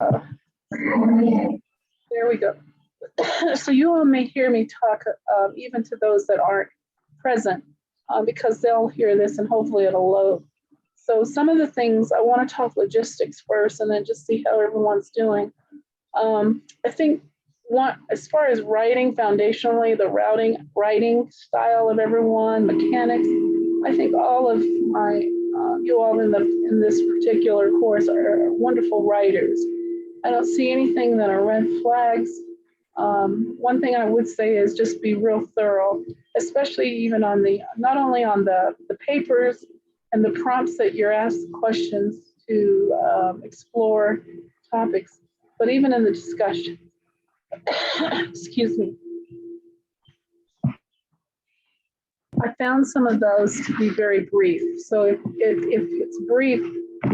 There we go. So you all may hear me talk, even to those that aren't present, because they'll hear this and hopefully it'll load. So some of the things, I want to talk logistics first and then just see how everyone's doing. I think as far as writing foundationally, the writing style of everyone, mechanics, I think all of you all in this particular course are wonderful writers. I don't see anything that are red flags. One thing I would say is just be real thorough, especially even not only on the papers and the prompts that you're asked questions to explore topics, but even in the discussion. Excuse me. I found some of those to be very brief. So if it's brief,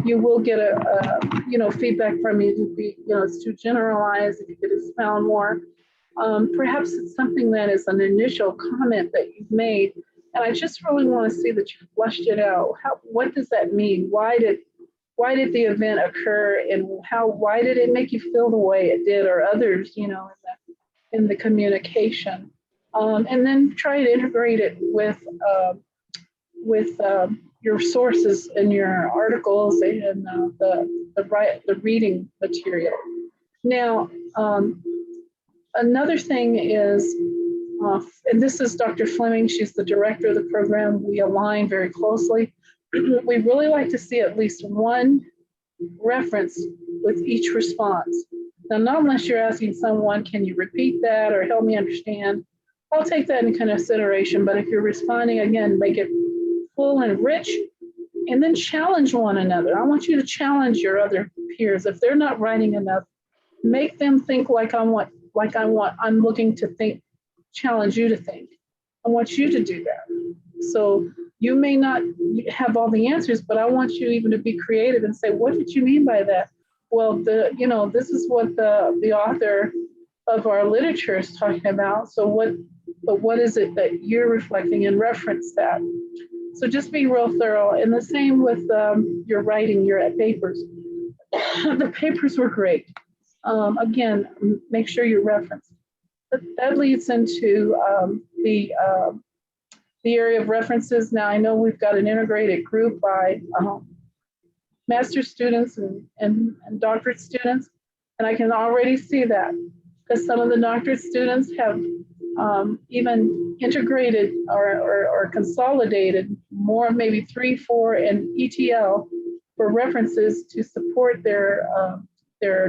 you will get a feedback from you to be, it's too generalized. If you could expound more, perhaps it's something that is an initial comment that you've made, and I just really want to see that you fleshed it out. What does that mean? Why did the event occur, and why did it make you feel the way it did, or others, in the communication? And then try to integrate it with your sources and your articles and the reading material. Now, another thing is, and this is Dr. Fleming, she's the director of the program. We align very closely. We really like to see at least one reference with each response. Now, not unless you're asking someone, can you repeat that or help me understand? I'll take that in consideration, but if you're responding, again, make it full and rich, and then challenge one another. I want you to challenge your other peers. If they're not writing enough, make them think like I'm looking to think, challenge you to think. I want you to do that. So you may not have all the answers, but I want you even to be creative and say, what did you mean by that? Well, this is what the author of our literature is talking about. So what is it that you're reflecting, and reference that? So just be real thorough. And the same with your writing, your papers. The papers were great. Again, make sure you reference. But that leads into the area of references. Now I know we've got an integrated group by master's students and doctorate students, and I can already see that, because some of the doctorate students have even integrated or consolidated more, maybe 3, 4, and ETL for references to support their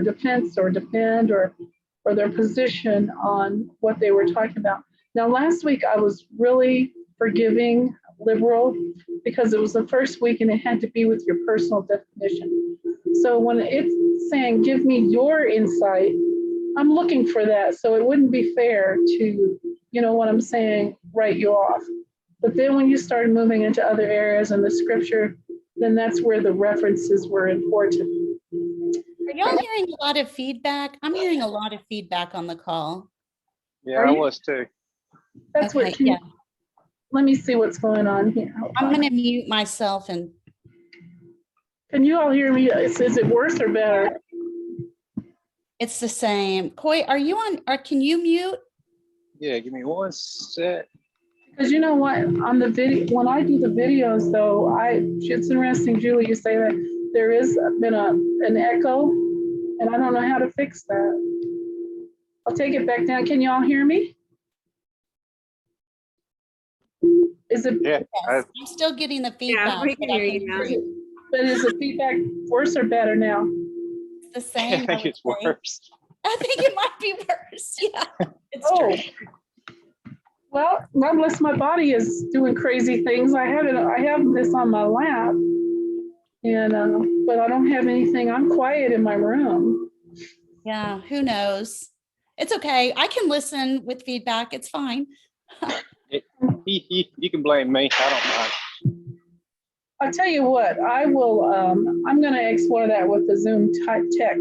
defense or defend or their position on what they were talking about. Now, last week I was really forgiving, liberal, because it was the first week and it had to be with your personal definition. So when it's saying, give me your insight, I'm looking for that. So it wouldn't be fair to, what I'm saying, write you off. But then when you started moving into other areas in the scripture, then that's where the references were important. Are y'all hearing a lot of feedback? I'm hearing a lot of feedback on the call. Yeah, I was too. That's okay, what, let me see what's going on here. I'm going to mute myself. And can you all hear me? Is it worse or better? it's the same. Coy, are you on, or can you mute? Yeah, give me one sec. Because you know what, on the video, when I do the videos though, it's interesting, Julie, you say that there is been an echo, and I don't know how to fix that. I'll take it back down. Can you all hear me? Is it? Yeah, Yes, I'm still getting the feedback. Yeah, we can hear you now. But is the feedback worse or better now? It's the same. I think it's worse. I think it might be worse. Yeah, it's Oh. true. Well, unless my body is doing crazy things, I have this on my lap, and but I don't have anything. I'm quiet in my room. Yeah, who knows? It's okay. I can listen with feedback. It's fine. You can blame me. I don't mind. I'll tell you what. I will. I'm going to explore that with the Zoom type tech.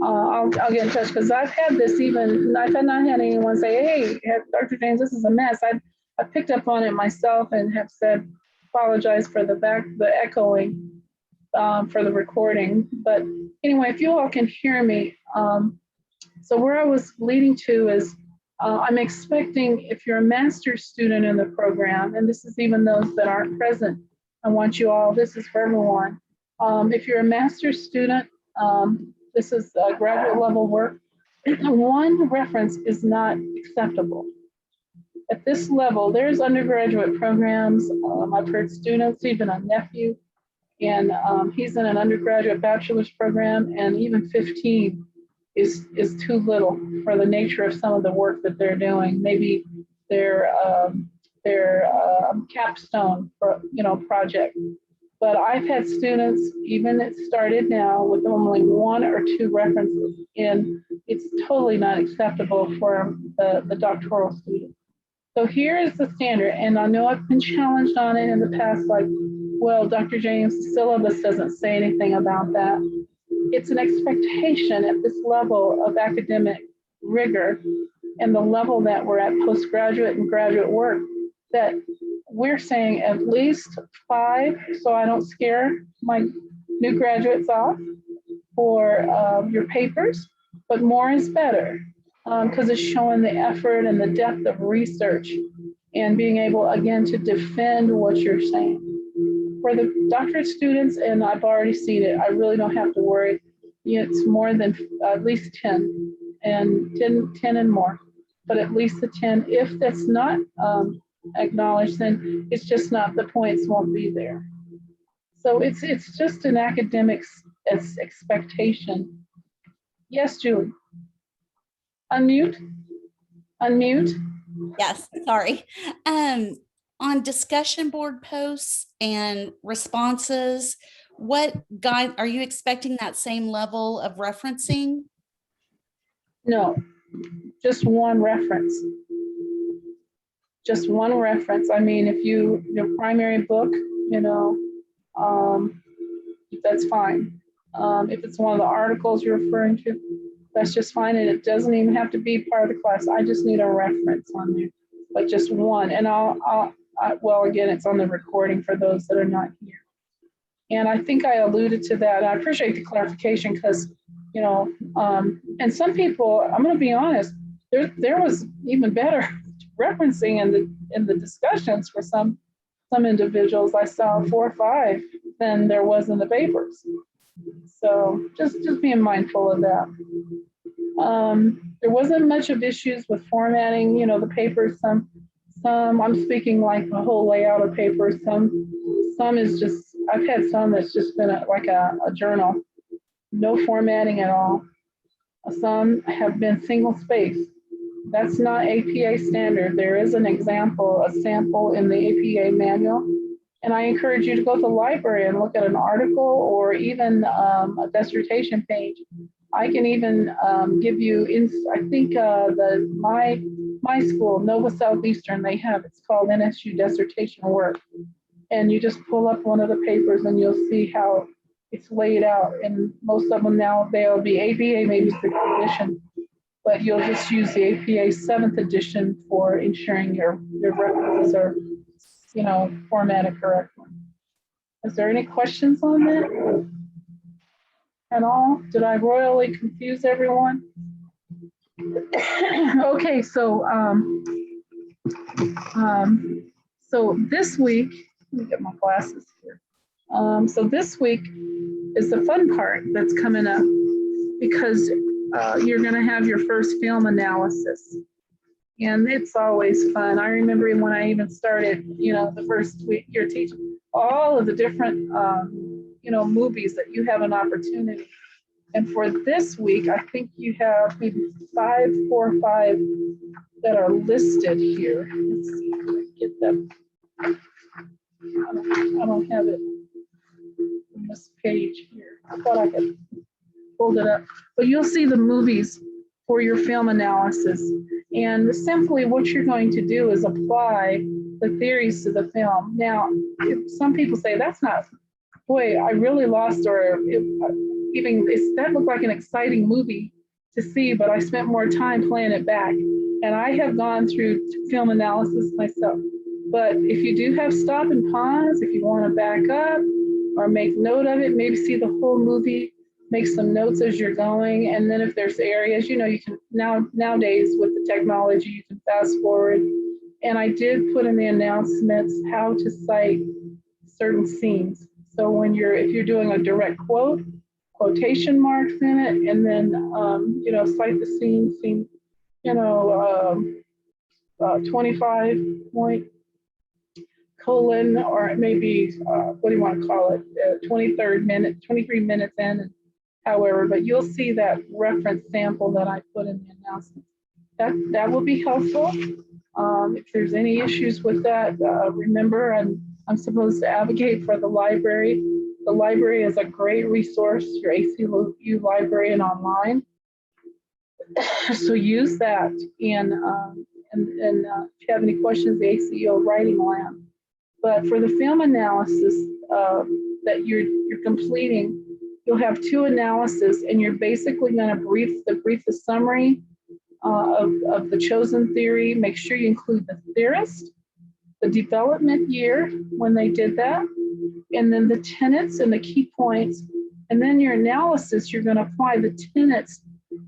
I'll get in touch, because I've had this even. I've not had anyone say, "Hey, Dr. James, this is a mess." I picked up on it myself and have said, apologize for the echoing. for the recording. But anyway, if you all can hear me, so where I was leading to is I'm expecting if you're a master's student in the program, and this is even those that aren't present, I want you all, this is for everyone. If you're a master's student, this is graduate level work. One reference is not acceptable. At this level, there's undergraduate programs. I've heard students, even a nephew, and he's in an undergraduate bachelor's program, and even 15 is too little for the nature of some of the work that they're doing. Maybe their capstone project. But I've had students, even it started now, with only 1 or 2 references, and it's totally not acceptable for the doctoral student. So here is the standard, and I know I've been challenged on it in the past, like, well, Dr. James, the syllabus doesn't say anything about that. It's an expectation at this level of academic rigor and the level that we're at postgraduate and graduate work, that we're saying at least 5, so I don't scare my new graduates off, for your papers, but more is better, because it's showing the effort and the depth of research and being able, again, to defend what you're saying. For the doctorate students, and I've already seen it, I really don't have to worry. It's more than at least 10 and 10 and more, but at least the 10. If that's not acknowledged, then it's just not, the points won't be there. So it's just an academic expectation. Yes, Julie. Unmute. Yes, sorry. On discussion board posts and responses, what guide are you expecting that same level of referencing? No, just one reference. Just one reference. I mean, if your primary book, that's fine. If it's one of the articles you're referring to, that's just fine. And it doesn't even have to be part of the class. I just need a reference on there, but just one. And well, again, it's on the recording for those that are not here. And I think I alluded to that. I appreciate the clarification because, and some people, I'm going to be honest, there was even better referencing in the discussions for some individuals. I saw 4 or 5 than there was in the papers. So just being mindful of that. There wasn't much of issues with formatting, the papers. Some I'm speaking like the whole layout of papers. Some is just, I've had some that's just been like a journal, no formatting at all. Some have been single space. That's not APA standard. There is an example, a sample in the APA manual. And I encourage you to go to the library and look at an article or even a dissertation page. I can even give you, I think my school, Nova Southeastern, they have, it's called NSU Dissertation Work. And you just pull up one of the papers and you'll see how it's laid out. And most of them now, they'll be APA, maybe 6th edition, but you'll just use the APA 7th edition for ensuring your references are, formatted correctly. Is there any questions on that at all? Did I royally confuse everyone? Okay, so so this week, let me get my glasses here. So this week is the fun part that's coming up because you're going to have your first film analysis. And it's always fun. I remember when I even started, the first week you're teaching all of the different, movies that you have an opportunity. And for this week, I think you have maybe 4 or 5 that are listed here. Let's see if I can get them. I don't have it on this page here. I thought I had pulled it up. But you'll see the movies for your film analysis. And simply what you're going to do is apply the theories to the film. Now, if some people say, that's not, boy, I really lost, or that looked like an exciting movie to see, but I spent more time playing it back. And I have gone through film analysis myself. But if you do have stop and pause, if you want to back up, or make note of it, maybe see the whole movie, make some notes as you're going. And then if there's areas, you know, you can nowadays with the technology, you can fast forward. And I did put in the announcements how to cite certain scenes. So when if you're doing a direct quote, quotation marks in it, and then, you know, cite the scene, you know, 25 point colon, or maybe, what do you want to call it? 23rd minute, 23 minutes in, however, but you'll see that reference sample that I put in the announcement. That will be helpful. If there's any issues with that, remember, I'm supposed to advocate for the library. The library is a great resource, your ACU library and online. So use that. And if you have any questions, the ACU writing lab. But for the film analysis that you're completing, you'll have 2 analyses, and you're basically going to brief the summary of the chosen theory. Make sure you include the theorist, the development year when they did that, and then the tenets and the key points. And then your analysis, you're going to apply the tenets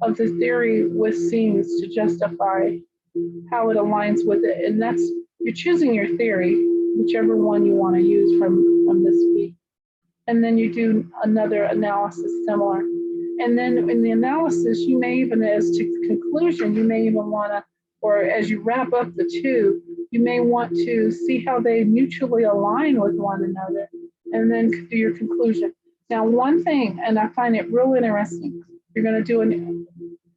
of the theory with scenes to justify how it aligns with it. And that's, you're choosing your theory, whichever one you want to use from this week. And then you do another analysis similar. And then in the analysis, you may even, as to conclusion, you may even want to, or as you wrap up the 2, you may want to see how they mutually align with one another, and then do your conclusion. Now, one thing, and I find it real interesting, you're going to do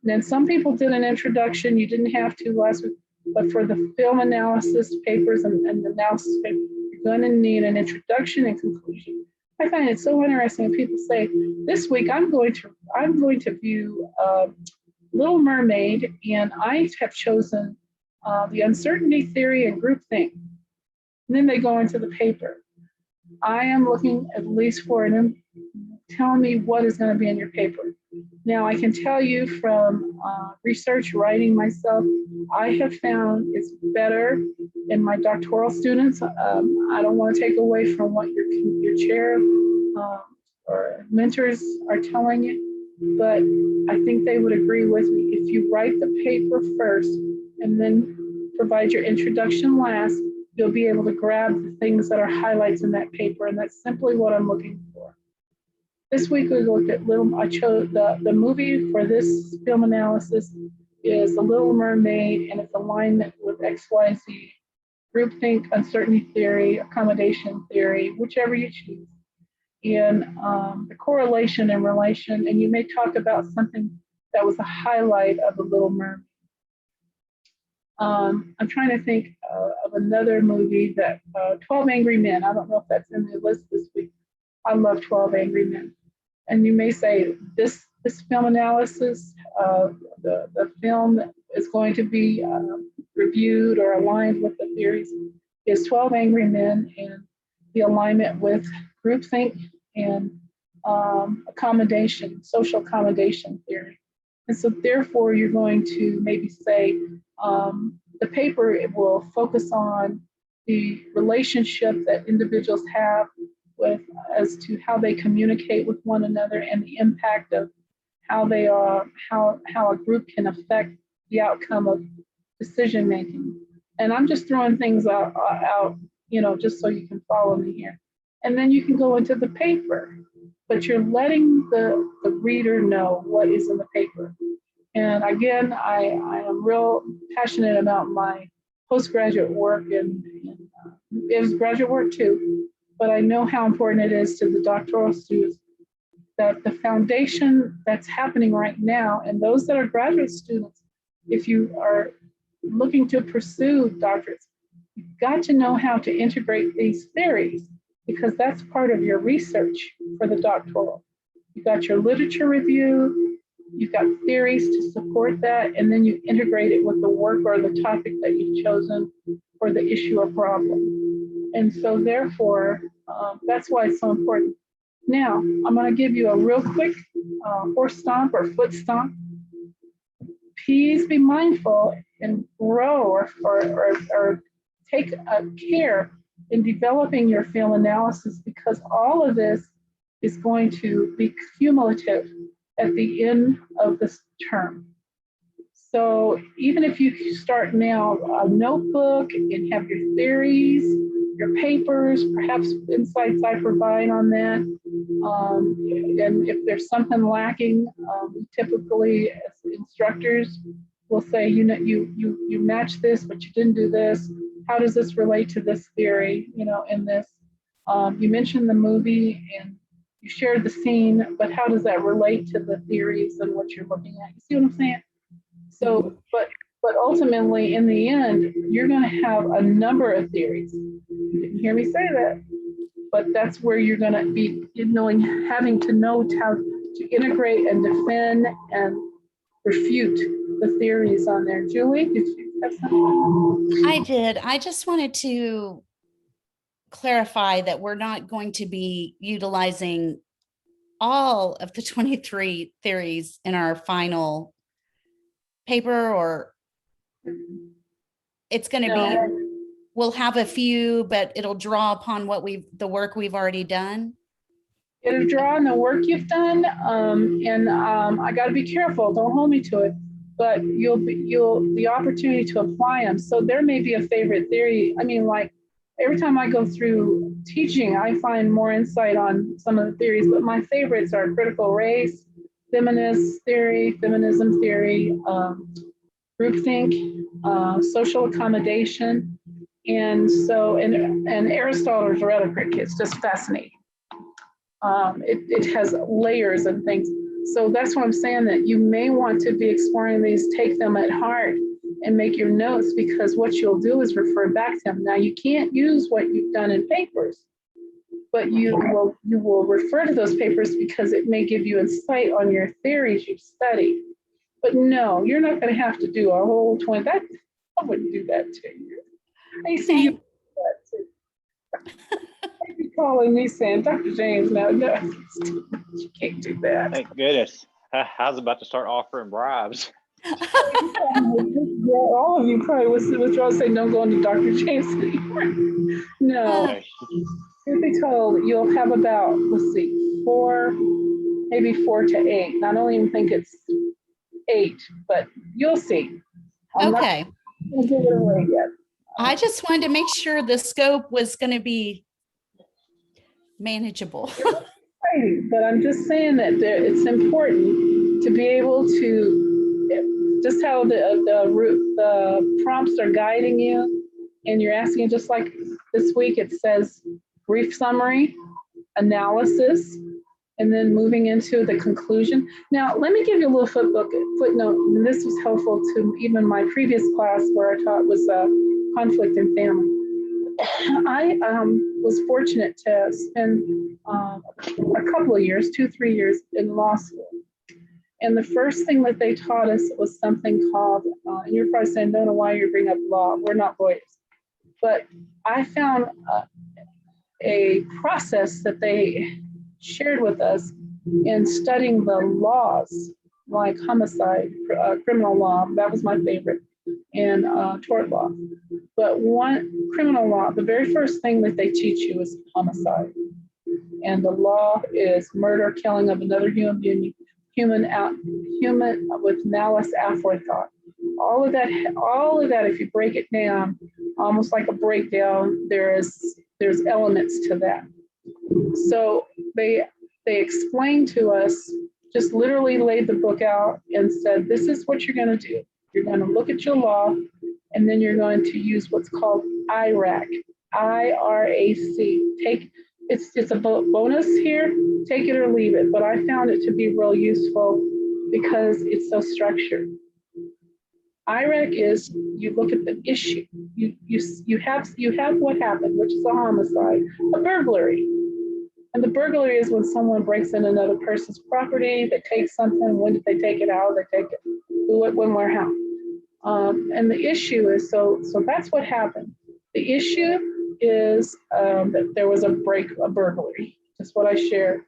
then some people did an introduction, you didn't have to last week, but for the film analysis papers and the analysis papers, you're going to need an introduction and conclusion. I find it so interesting when people say, this week I'm going to view Little Mermaid, and I have chosen the uncertainty theory and groupthink. And then they go into the paper. I am looking at least for tell me what is going to be in your paper. Now, I can tell you from research writing myself, I have found it's better in my doctoral students. I don't want to take away from what your chair or mentors are telling you, but I think they would agree with me. If you write the paper first and then provide your introduction last, you'll be able to grab the things that are highlights in that paper, and that's simply what I'm looking for. This week we looked at I chose the movie for this film analysis is The Little Mermaid, and its alignment with XYZ, groupthink, uncertainty theory, accommodation theory, whichever you choose. And the correlation and relation, and you may talk about something that was a highlight of The Little Mermaid. I'm trying to think of another movie that 12 Angry Men. I don't know if that's in the list this week. I love 12 Angry Men. And you may say this film analysis, the film is going to be reviewed or aligned with the theories is 12 Angry Men, and the alignment with groupthink and accommodation, social accommodation theory. And so therefore you're going to maybe say the paper, it will focus on the relationship that individuals have with as to how they communicate with one another, and the impact of how they are, how a group can affect the outcome of decision making. And I'm just throwing things out, you know, just so you can follow me here. And then you can go into the paper, but you're letting the reader know what is in the paper. And again, I am real passionate about my postgraduate work, and it was graduate work too, but I know how important it is to the doctoral students that the foundation that's happening right now, and those that are graduate students, if you are looking to pursue doctorates, you've got to know how to integrate these theories, because that's part of your research for the doctoral. You've got your literature review, you've got theories to support that, and then you integrate it with the work or the topic that you've chosen for the issue or problem. And so therefore, that's why it's so important. Now, I'm going to give you a real quick horse stomp or foot stomp. Please be mindful and grow or take care in developing your field analysis, because all of this is going to be cumulative at the end of this term. So even if you start now a notebook and have your theories, your papers, perhaps insights I provide on that, and if there's something lacking, typically as instructors will say, you know, you match this, but you didn't do this. How does this relate to this theory? You know, in this, you mentioned the movie and you shared the scene, but how does that relate to the theories and what you're looking at? You see what I'm saying? So, but ultimately, in the end, you're going to have a number of theories. You didn't hear me say that, but that's where you're going to be knowing, having to know how to integrate and defend and refute the theories on there. Julie, did you have something? I did. I just wanted to clarify that we're not going to be utilizing all of the 23 theories in our final paper, or it's going to be, we'll have a few, but it'll draw upon the work we've already done. It'll draw on the work you've done, and I got to be careful. Don't hold me to it, but you'll the opportunity to apply them. So there may be a favorite theory. I mean, like every time I go through teaching, I find more insight on some of the theories, but my favorites are critical race, feminist theory, feminism theory, groupthink, social accommodation, and so and Aristotle's rhetoric is just fascinating. It has layers and things. So that's what I'm saying, that you may want to be exploring these, take them at heart and make your notes, because what you'll do is refer back to them. Now you can't use what you've done in papers, but you will refer to those papers because it may give you insight on your theories you've studied. But no, you're not going to have to do a whole 20. That I wouldn't do that to you. I see you do that too. You're calling me saying, Dr. James, no, you can't do that. Thank goodness. I was about to start offering bribes. Yeah, all of you probably withdraw and say, don't go into Dr. James anymore. No, you'll be told you'll have about, let's see, 4, maybe 4 to 8. I don't even think it's 8, but you'll see. I'm Okay. not going to give it away yet. I just wanted to make sure the scope was going to be manageable. But I'm just saying that it's important to be able to, just how the prompts are guiding you, and you're asking, just like this week, it says brief summary, analysis, and then moving into the conclusion. Now, let me give you a little footnote, and this was helpful to even my previous class where I taught was conflict in family. I was fortunate to spend a couple of years, 2-3 years in law school. And the first thing that they taught us was something called, and you're probably saying, don't know why you bring up law. We're not lawyers. But I found a process that they shared with us in studying the laws, like homicide, criminal law. That was my favorite, and tort law. But one criminal law, the very first thing that they teach you is homicide. And the law is murder, killing of another human being, human with malice aforethought. All of that, if you break it down, almost like a breakdown, there's elements to that. So they explained to us, just literally laid the book out and said, this is what you're going to do. You're going to look at your law, and then you're going to use what's called IRAC, I-R-A-C. It's a bonus here, take it or leave it, but I found it to be real useful because it's so structured. IRAC is, you look at the issue. You have what happened, which is a homicide, a burglary. And the burglary is when someone breaks in another person's property, they take something, when did they take it, how did they take it, who, what, when, where, how. And the issue is, so that's what happened. The issue is that there was a burglary, just what I shared.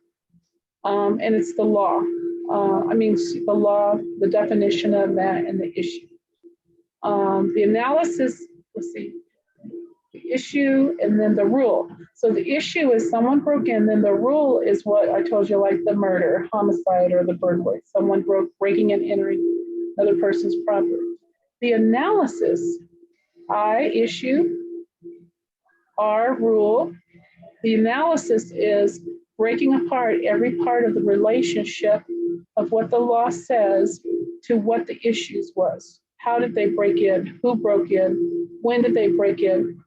And it's the law. The law, the definition of that, and the issue. The analysis, let's see. The issue, and then the rule. So the issue is someone broke in, then the rule is what I told you, like the murder, homicide, or the burglary. Someone breaking and entering another person's property. The analysis, I issue, R rule. The analysis is breaking apart every part of the relationship of what the law says to what the issues was. How did they break in? Who broke in? When did they break in?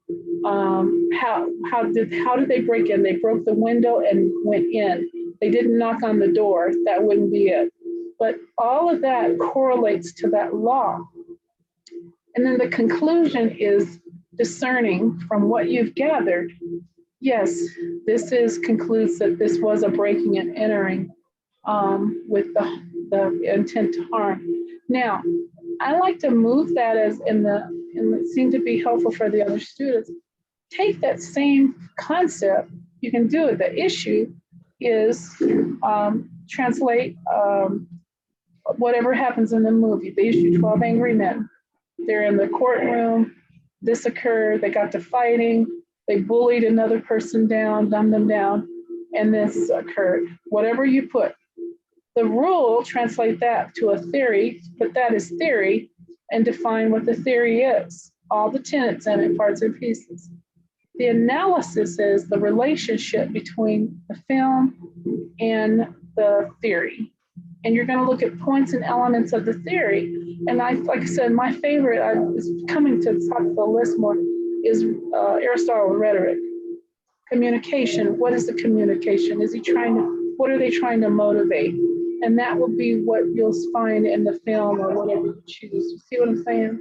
How did they break in? They broke the window and went in. They didn't knock on the door. That wouldn't be it. But all of that correlates to that law. And then the conclusion is discerning from what you've gathered. Yes, this concludes that this was a breaking and entering with the intent to harm. Now, I like to move that and it seemed to be helpful for the other students. Take that same concept, you can do it. The issue is translate whatever happens in the movie. The issue, 12 Angry Men. They're in the courtroom, this occurred, they got to fighting, they bullied another person down, dumbed them down, and this occurred. Whatever you put. The rule, translate that to a theory, put that as theory, and define what the theory is. All the tenets in it, parts and pieces. The analysis is the relationship between the film and the theory. And you're going to look at points and elements of the theory. And like I said, my favorite is coming to the top of the list more is Aristotle rhetoric. Communication. What is the communication? What are they trying to motivate? And that will be what you'll find in the film or whatever you choose. You see what I'm saying?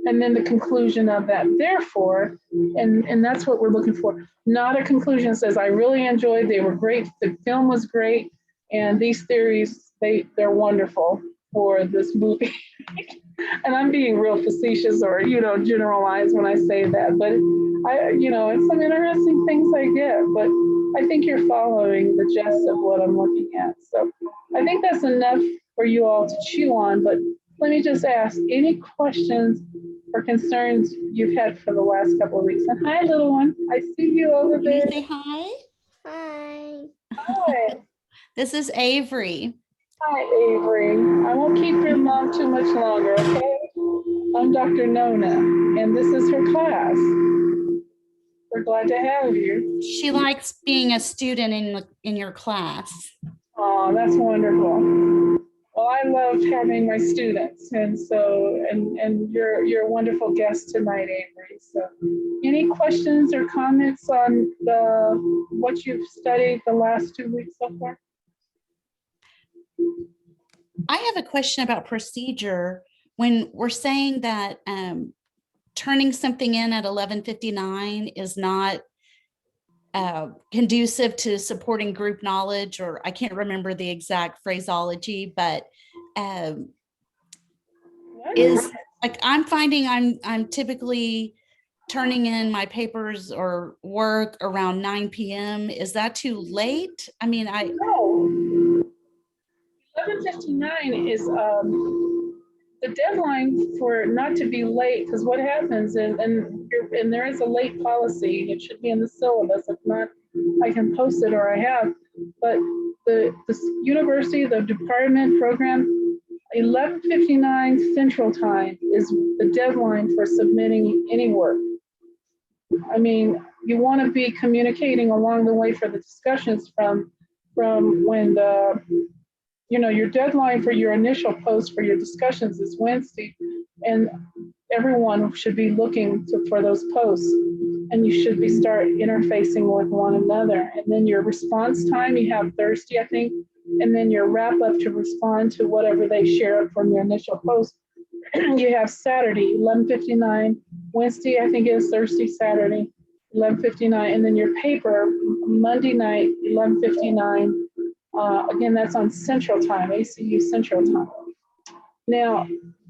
And then the conclusion of that, therefore, and that's what we're looking for. Not a conclusion that says, I really enjoyed, they were great, the film was great, and these theories, they're wonderful for this movie. And I'm being real facetious or, generalized when I say that, but it's some interesting things I get, but I think you're following the gist of what I'm looking at. So I think that's enough for you all to chew on, but let me just ask, any questions or concerns you've had for the last couple of weeks? And hi, little one. I see you over there. Can you say hi? Hi. Hi. This is Avery. Hi, Avery. I won't keep your mom too much longer, okay? I'm Dr. Nona, and this is her class. We're glad to have you. She likes being a student in your class. Oh, that's wonderful. Well, I love having my students, and so and you're a wonderful guest tonight, Avery. So, any questions or comments on what you've studied the last 2 weeks so far? I have a question about procedure. When we're saying that turning something in at 11:59 is not conducive to supporting group knowledge, or I can't remember the exact phraseology, but is like I'm finding I'm typically turning in my papers or work around 9 p.m. Is that too late? I mean, No. 11:59 is the deadline for not to be late, because what happens and there is a late policy. It should be in the syllabus. If not, I can post it, or I have. But the university, the department program, 11:59 Central Time is the deadline for submitting any work. I mean, you want to be communicating along the way for the discussions from when your deadline for your initial post for your discussions is Wednesday, and everyone should be looking for those posts, and you should start interfacing with one another. And then your response time, you have Thursday, I think, and then your wrap up to respond to whatever they share from your initial post. You have Saturday, 11:59, Wednesday, I think it is Thursday, Saturday, 11:59, and then your paper, Monday night, 11:59. Again, that's on Central Time, ACU Central Time. Now,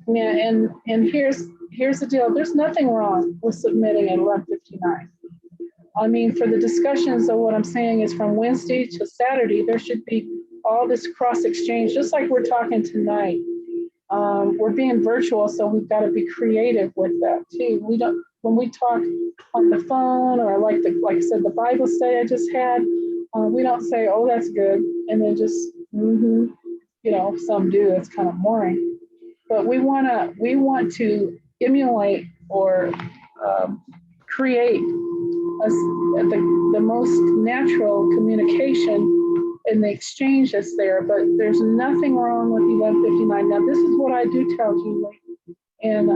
and here's the deal. There's nothing wrong with submitting at 11:59. I mean, for the discussions of what I'm saying is from Wednesday to Saturday, there should be all this cross exchange, just like we're talking tonight. We're being virtual, so we've got to be creative with that too. when we talk on the phone, or like I said, the Bible study I just had, we don't say, "Oh, that's good," and then just, some do. It's kind of boring. But we want to emulate or create the most natural communication in the exchange that's there. But there's nothing wrong with 1159. Now, this is what I do tell Julie and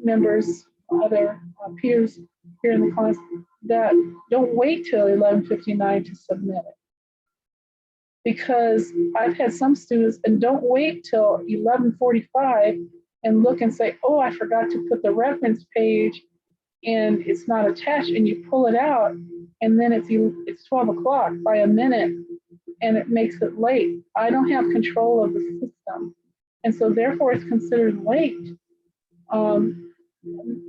members, other peers here in the class, that don't wait till 1159 to submit it. Because I've had some students, and don't wait till 1145 and look and say, "Oh, I forgot to put the reference page and it's not attached," and you pull it out, and then it's 12 o'clock by a minute, and it makes it late. I don't have control of the system, and so therefore it's considered late.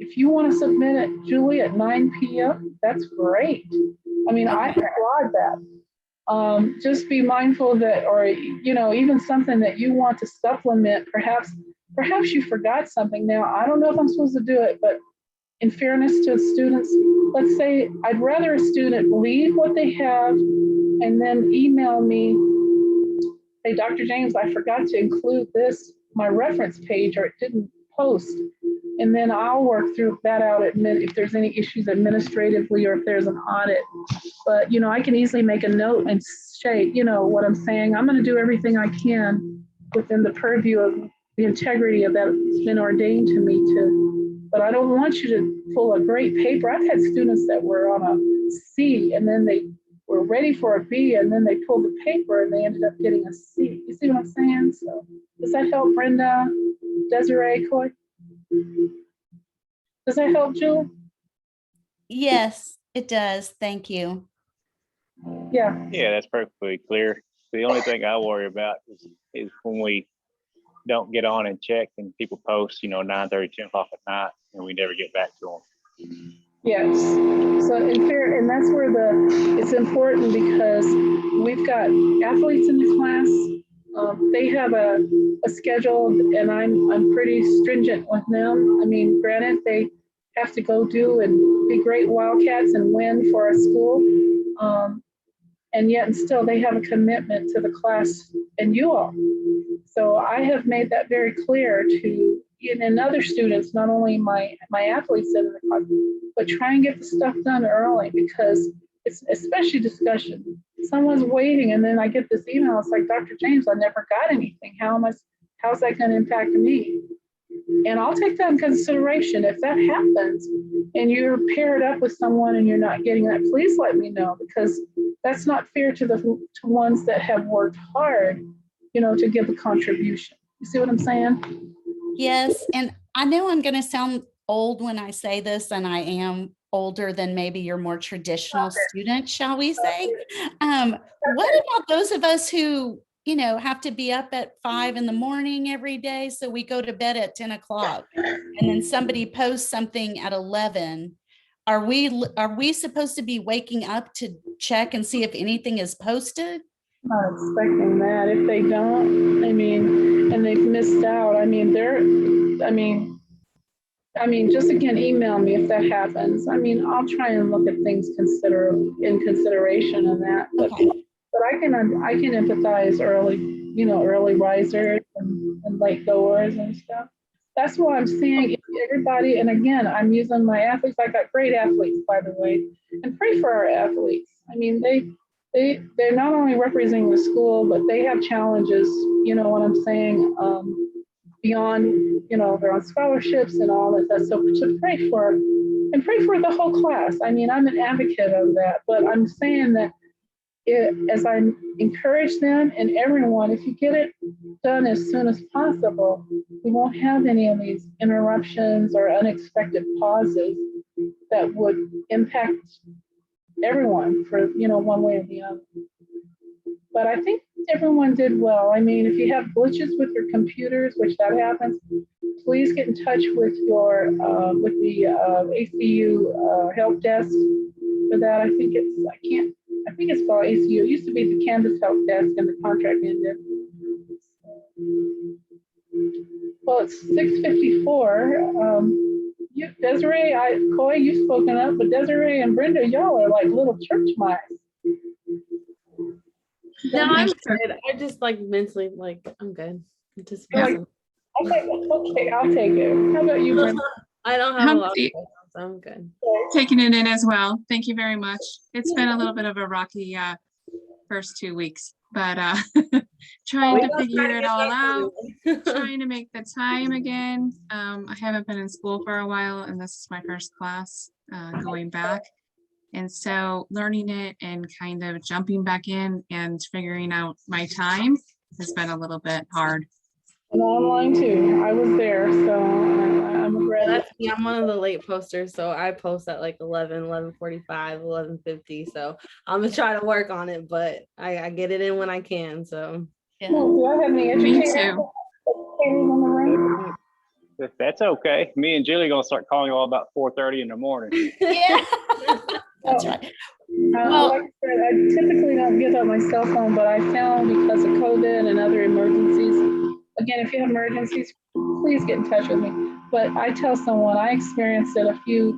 If you want to submit it, Julie, at 9 p.m., that's great. I mean, I applaud that. Just be mindful that, or even something that you want to supplement. Perhaps you forgot something. Now, I don't know if I'm supposed to do it, but in fairness to students, let's say I'd rather a student leave what they have and then email me, "Hey, Dr. James, I forgot to include my reference page, or it didn't post." And then I'll work through that out if there's any issues administratively, or if there's an audit. But, I can easily make a note and say, what I'm saying. I'm going to do everything I can within the purview of the integrity of that it's been ordained to me to. But I don't want you to pull a great paper. I've had students that were on a C, and then they were ready for a B, and then they pulled the paper and they ended up getting a C. You see what I'm saying? So does that help, Brenda, Desiree, Coy? Does that help, Jewel? Yes, it does. Thank you. Yeah. Yeah, that's perfectly clear. The only thing I worry about is when we don't get on and check, and people post, 9:30, 10 o'clock at night, and we never get back to them. Yes. So and that's where it's important, because we've got athletes in the class. They have a schedule, and I'm pretty stringent with them. I mean, granted, they have to go do and be great Wildcats and win for our school. And yet, and still, they have a commitment to the class and you all. So I have made that very clear to and other students, not only my athletes in the class, but try and get the stuff done early, because it's especially discussion. Someone's waiting, and then I get this email. It's like, "Dr. James, I never got anything. How's that going to impact me?" And I'll take that in consideration. If that happens and you're paired up with someone and you're not getting that, please let me know, because that's not fair to ones that have worked hard, to give a contribution. You see what I'm saying? Yes. And I know I'm going to sound old when I say this, and I am older than maybe your more traditional student, shall we say. What about those of us who, have to be up at 5 a.m. every day? So we go to bed at 10 o'clock, and then somebody posts something at 11. Are we supposed to be waking up to check and see if anything is posted? Not expecting that. If they don't, and they've missed out, just again, email me if that happens. I'll try and look at things in consideration of that. Okay. But I can empathize early risers and late goers and stuff. That's why I'm saying everybody, and again, I'm using my athletes. I got great athletes, by the way, and pray for our athletes. They're not only representing the school, but they have challenges, what I'm saying, beyond, they're on scholarships and all that. So to pray for the whole class. I'm an advocate of that, but I'm saying that as I encourage them and everyone, if you get it done as soon as possible, we won't have any of these interruptions or unexpected pauses that would impact everyone for, one way or the other. But I think everyone did well. If you have glitches with your computers, which that happens, please get in touch with with the ACU help desk for that. I think it's called ACU. It used to be the Canvas help desk, and the contract ended. Well, it's 6:54. You, Desiree, Coy, you've spoken up, but Desiree and Brenda, y'all are like little church mice. No, I'm good. I just like mentally, like, I'm good. Just Like, okay, I'll take it. How about you, Brenda? I don't have a lot of questions, so I'm good. Taking it in as well. Thank you very much. It's been a little bit of a rocky first 2 weeks, but trying to figure it all out, trying to make the time again. I haven't been in school for a while, and this is my first class going back. And so learning it and kind of jumping back in and figuring out my time has been a little bit hard. And online too. I was there, so I'm a graduate. That's me. I'm one of the late posters, so I post at like 11, 11:45, 11:50. So I'm gonna try to work on it, but I get it in when I can. So Yeah. Do I have any Me educators? too. Educators on the ring? If that's okay. Me and Julie gonna start calling you all about 4:30 in the morning. Yeah. That's right. Well- Like I said, I typically don't give up my cell phone, but I found because of COVID and other emergencies, again, if you have emergencies, please get in touch with me. But I tell someone, I experienced it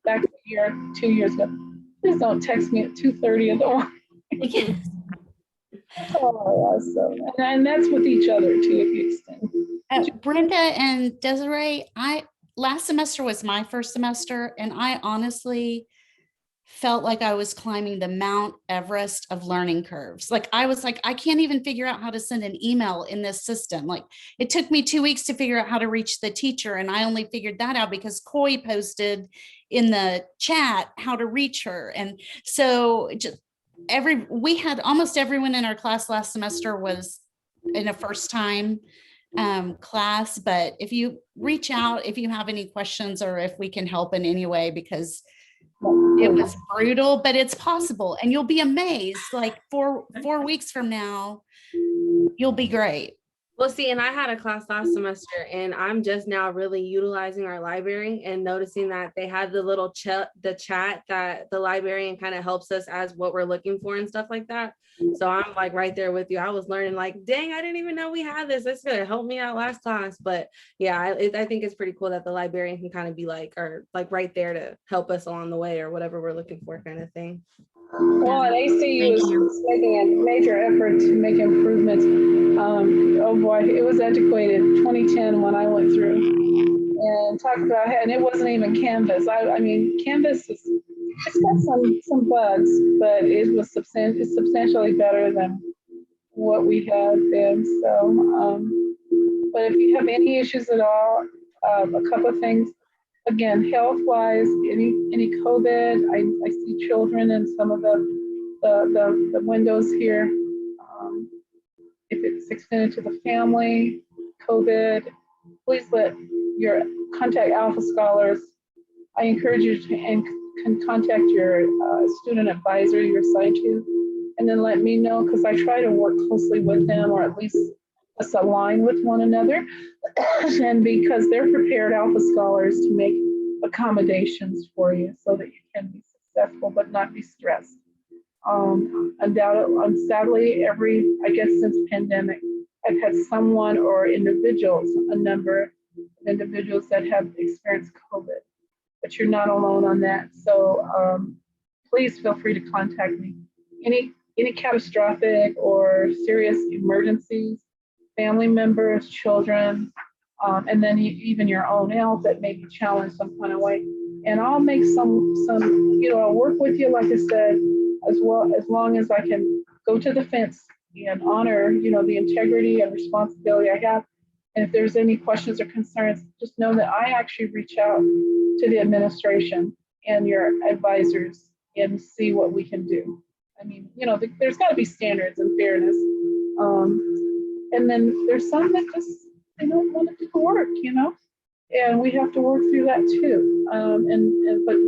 back a year, 2 years ago. Please don't text me at 2:30 in the morning. Yeah. Oh, so, and that's with each other too, if you extend. Brenda and Desiree, last semester was my first semester, and I honestly felt like I was climbing the Mount Everest of learning curves. Like I was like, I can't even figure out how to send an email in this system. Like it took me 2 weeks to figure out how to reach the teacher. And I only figured that out because Coy posted in the chat how to reach her. And so just we had almost everyone in our class last semester was in a first time class. But if you reach out, if you have any questions or if we can help in any way, because it was brutal, but it's possible. And you'll be amazed, like 4 weeks from now, you'll be great. Well, see, and I had a class last semester, and I'm just now really utilizing our library and noticing that they had the little chat that the librarian kind of helps us as what we're looking for and stuff like that. So I'm like right there with you. I was learning like, dang, I didn't even know we had this. This could help me out last class. But yeah, I think it's pretty cool that the librarian can kind of be like, or like right there to help us along the way or whatever we're looking for kind of thing. Well, and ACU is making a major effort to make improvements. Oh boy, it was antiquated 2010 when I went through and talk about, and it wasn't even Canvas. I mean, Canvas it's got some bugs, but it's substantially better than what we had then. So, but if you have any issues at all, a couple of things. Again, health-wise, any COVID, I see children in some of the windows here. If it's extended to the family, COVID, please let your contact Alpha Scholars. I encourage you to can contact your student advisor, your citing, and then let me know, because I try to work closely with them, or at least us align with one another. And because they're prepared Alpha Scholars to make accommodations for you so that you can be successful but not be stressed. Undoubtedly, sadly, I guess since pandemic, I've had someone or individuals, a number of individuals that have experienced COVID, but you're not alone on that. So please feel free to contact me. Any catastrophic or serious emergencies, family members, children, and then even your own health that may be challenged some kind of way. And I'll make some, I'll work with you, like I said, as well, as long as I can go to the fence and honor, the integrity and responsibility I have. And if there's any questions or concerns, just know that I actually reach out to the administration and your advisors and see what we can do. I mean, there's got to be standards and fairness. And then there's some that just, they don't want to do the work, and we have to work through that too. But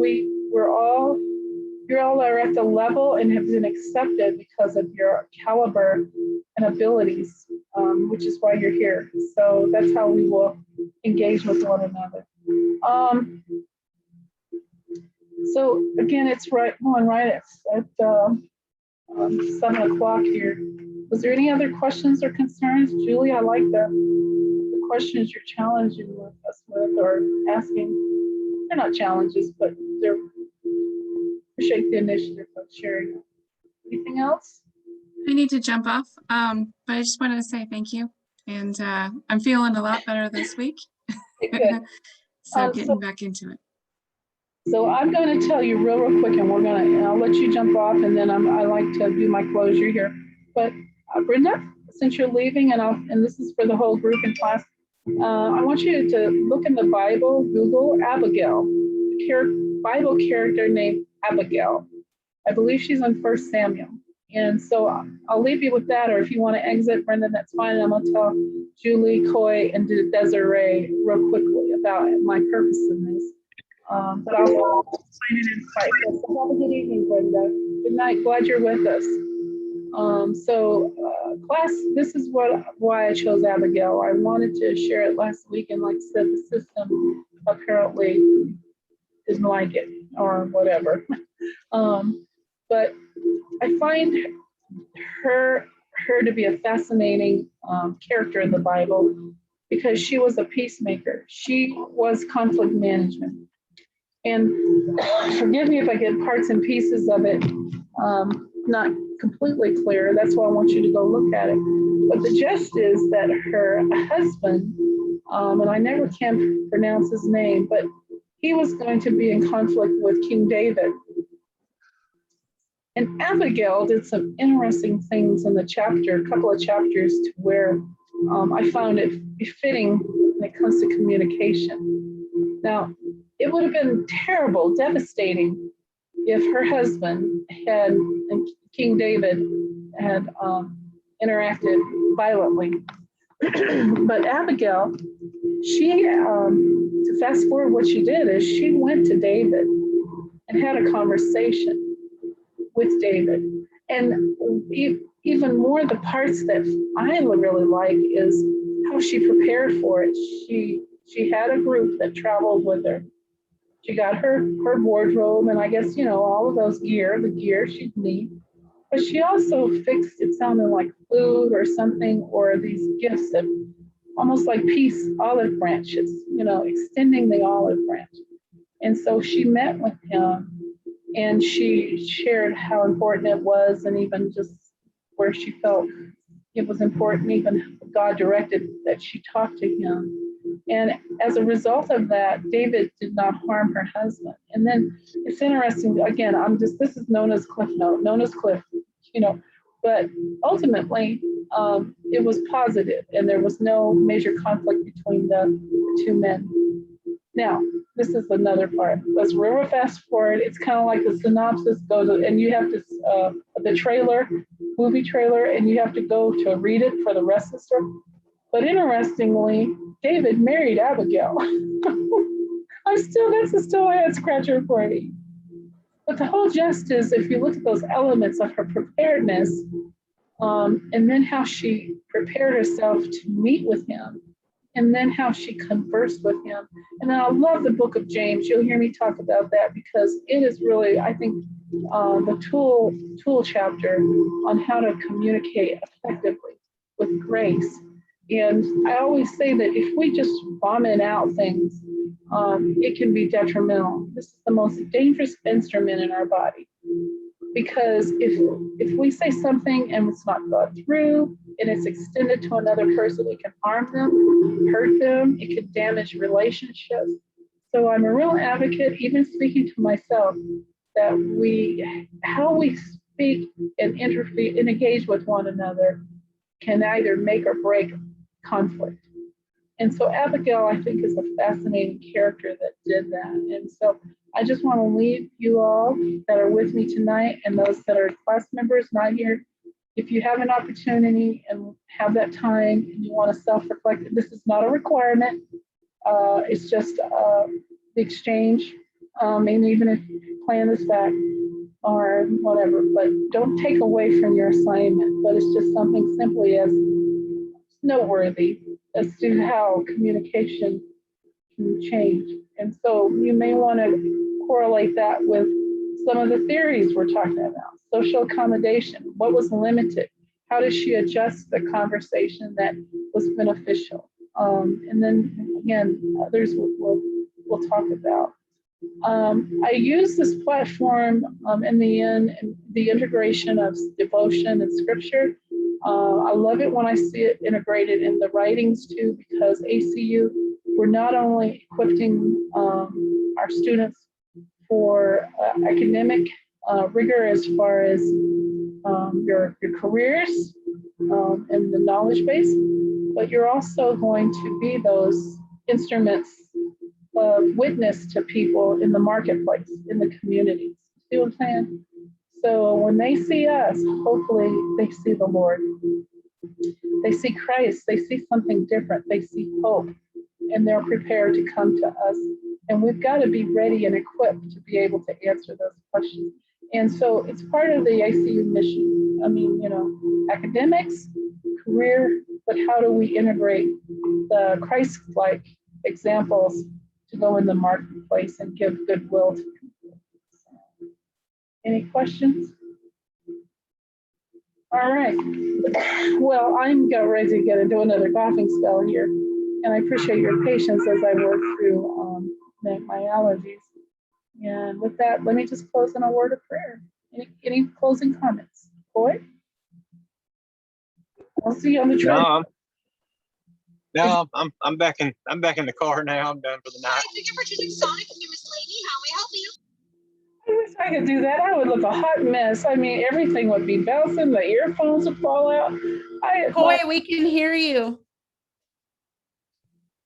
you all are at the level and have been accepted because of your caliber and abilities, which is why you're here. So that's how we will engage with one another. So again, it's going right at 7 o'clock here. Was there any other questions or concerns? Julie, I like the questions you're challenging us with or asking. they're not challenges, but they're, appreciate the initiative of sharing. Anything else? I need to jump off, but I just wanted to say thank you. And I'm feeling a lot better this week. Good. So getting back into it. So I'm going to tell you real quick, and I'll let you jump off, and then I like to do my closure here. But Brenda, since you're leaving, and this is for the whole group in class, I want you to look in the Bible, Google Abigail, Bible character named Abigail. I believe she's in 1 Samuel. And so I'll leave you with that, or if you want to exit, Brenda, that's fine. And I'm going to tell Julie, Coy, and Desiree real quickly about my purpose in this. But I'll find it insightful. So have a good evening, Brenda. Good night. Glad you're with us. Class, this is why I chose Abigail. I wanted to share it last week, and like I said, the system apparently didn't like it or whatever. But I find her to be a fascinating character in the Bible because she was a peacemaker. She was conflict management. And forgive me if I get parts and pieces of it not completely clear. That's why I want you to go look at it. But the gist is that her husband, and I never can pronounce his name, but he was going to be in conflict with King David. And Abigail did some interesting things in the chapter, a couple of chapters, to where I found it befitting when it comes to communication. Now, it would have been terrible, devastating, if her husband and King David had interacted violently. But Abigail, to fast forward, what she did is she went to David and had a conversation with David. And even more, the parts that I really like is how she prepared for it. She had a group that traveled with her. She got her wardrobe, and I guess, all of those the gear she'd need. But she also fixed, it sounded like food or something, or these gifts that almost like peace olive branches, extending the olive branch. And so she met with him, and she shared how important it was, and even just where she felt it was important, even God directed that she talk to him. And as a result of that, David did not harm her husband. And then it's interesting, again, this is known as Cliff Note, but ultimately it was positive, and there was no major conflict between the two men. Now, this is another part. Let's real fast forward. It's kind of like the synopsis goes, and you have to, the movie trailer, and you have to go to read it for the rest of the story. But interestingly, David married Abigail. That's still a head scratcher for me. But the whole gist is, if you look at those elements of her preparedness, and then how she prepared herself to meet with him, and then how she conversed with him. And then I love the book of James. You'll hear me talk about that because it is really, I think, the tool chapter on how to communicate effectively with grace. And I always say that if we just vomit out things, it can be detrimental. This is the most dangerous instrument in our body. Because if we say something and it's not thought through and it's extended to another person, it can harm them, hurt them, it could damage relationships. So I'm a real advocate, even speaking to myself, that how we speak and interfere and engage with one another can either make or break conflict. And so Abigail, I think, is a fascinating character that did that. And so I just want to leave you all that are with me tonight, and those that are class members not here, if you have an opportunity and have that time and you want to self-reflect, this is not a requirement. It's just the exchange, and even if you plan this back or whatever, but don't take away from your assignment. But it's just something simply as noteworthy as to how communication can change. And so you may want to correlate that with some of the theories we're talking about. Social accommodation, what was limited? How did she adjust the conversation that was beneficial? And then again, others we'll talk about. I use this platform in the integration of devotion and scripture. I love it when I see it integrated in the writings too, because ACU, we're not only equipping our students for academic rigor as far as your careers and the knowledge base, but you're also going to be those instruments of witness to people in the marketplace, in the communities. See what I'm saying? So when they see us, hopefully they see the Lord. They see Christ, they see something different, they see hope, and they're prepared to come to us. And we've got to be ready and equipped to be able to answer those questions. And so it's part of the ACU mission. I mean, academics, career, but how do we integrate the Christ-like examples to go in the marketplace and give goodwill to people? Any questions? All right. Well, I'm ready to get into another coughing spell here, and I appreciate your patience as I work through my allergies. And with that, let me just close in a word of prayer. Any closing comments? Boy? I'll see you on the trail. No, I'm back in the car now. I'm done for the night. Thank you for choosing Sonic, Miss Lady. How may I help you? I wish I could do that. I would look a hot mess. I mean, everything would be bouncing, the earphones would fall out. Coy, we can hear you.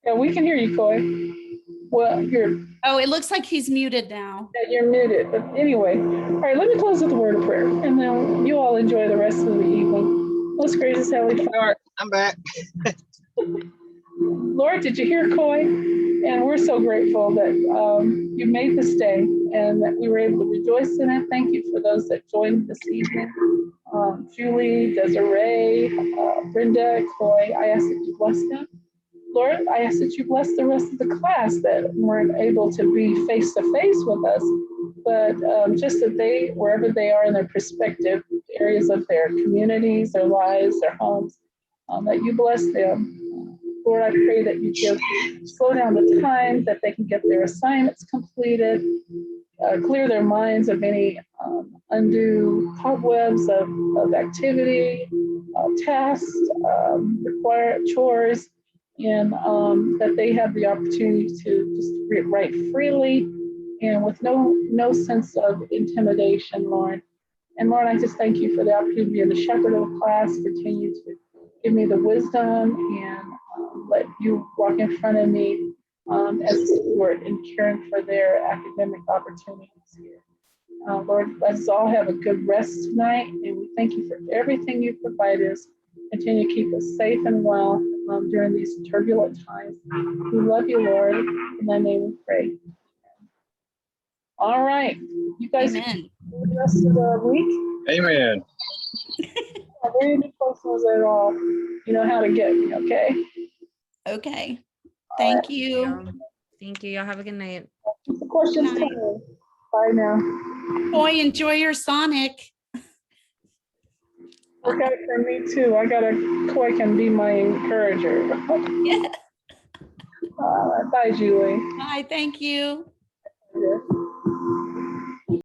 Yeah, we can hear you, Coy. Well, Oh, it looks like he's muted now. you're muted. But anyway, all right, let me close with a word of prayer, and then you all enjoy the rest of the evening. Most gracious Heavenly Father. All right, I'm back. Lord, did you hear Coy? And we're so grateful that you made this day and that we were able to rejoice in it. Thank you for those that joined this evening. Julie, Desiree, Brenda, Coy, I ask that you bless them. Lord, I ask that you bless the rest of the class that weren't able to be face to face with us, but just that they, wherever they are in their perspective areas of their communities, their lives, their homes, that you bless them. Lord, I pray that you slow down the time, that they can get their assignments completed, clear their minds of any undue cobwebs of activity, tasks, required chores, and that they have the opportunity to just write freely and with no sense of intimidation, Lord. And Lord, I just thank you for the opportunity to be in the shepherd of the class, continue to give me the wisdom and let you walk in front of me as a steward in caring for their academic opportunities here. Lord, let us all have a good rest tonight, and we thank you for everything you provide us. Continue to keep us safe and well during these turbulent times. We love you, Lord. In thy name we pray. All right. You guys have the rest of the week. Amen. Any questions at all, you know how to get me, okay? Okay. Thank you. Thank you. Y'all have a good night. Questions Good night. coming. Bye now. Boy, enjoy your Sonic. Work out for me too. Koi can be my encourager. Yeah. Bye, Julie. Bye. Thank you. Yeah.